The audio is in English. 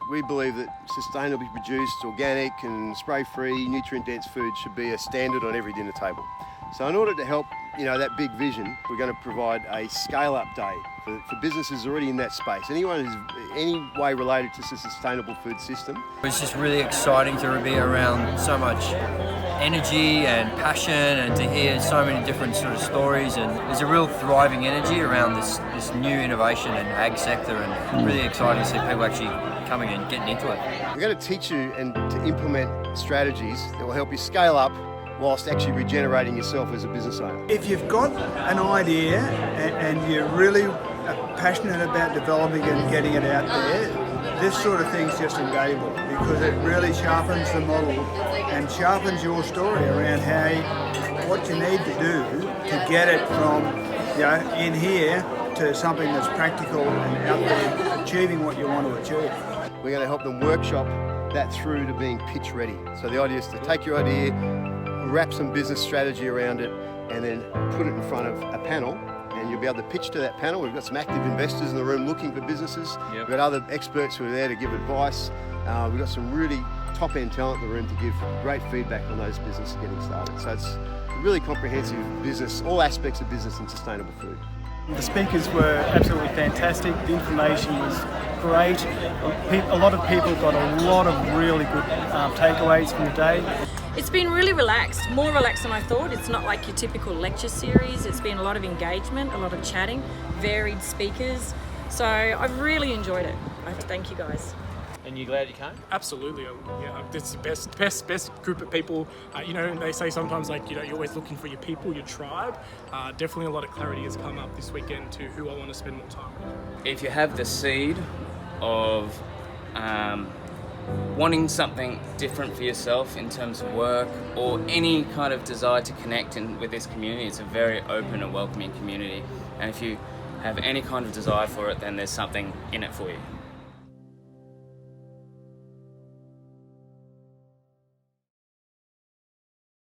We believe that sustainably produced, organic and spray-free, nutrient-dense food should be a standard on every dinner table. So in order to help, that big vision, we're going to provide a scale-up day for businesses already in that space. Anyone who's any way related to the sustainable food system. It's just really exciting to be around so much energy and passion, and to hear so many different sort of stories, and there's a real thriving energy around this new innovation and ag sector, and really exciting to see people actually coming and getting into it. We're going to teach you and to implement strategies that will help you scale up whilst actually regenerating yourself as a business owner. If you've got an idea and you're really passionate about developing it and getting it out there, this sort of thing's just invaluable, because it really sharpens the model and sharpens your story around what you need to do to get it from in here to something that's practical and out there achieving what you want to achieve. We're going to help them workshop that through to being pitch ready. So the idea is to take your idea, wrap some business strategy around it, and then put it in front of a panel, and you'll be able to pitch to that panel. We've got some active investors in the room looking for businesses. We've got other experts who are there to give advice. We've got some really top-end talent in the room to give great feedback on those businesses getting started. So it's a really comprehensive business, all aspects of business and sustainable food. The speakers were absolutely fantastic. The information was great. A lot of people got a lot of really good takeaways from the day. It's been really relaxed, more relaxed than I thought. It's not like your typical lecture series. It's been a lot of engagement, a lot of chatting, varied speakers. So I've really enjoyed it. I have to thank you guys. And you glad you came? Absolutely. It's the best group of people. They say sometimes you're always looking for your people, your tribe. Definitely a lot of clarity has come up this weekend to who I want to spend more time with. If you have the seed of wanting something different for yourself in terms of work, or any kind of desire to connect with this community, it's a very open and welcoming community. And if you have any kind of desire for it, then there's something in it for you.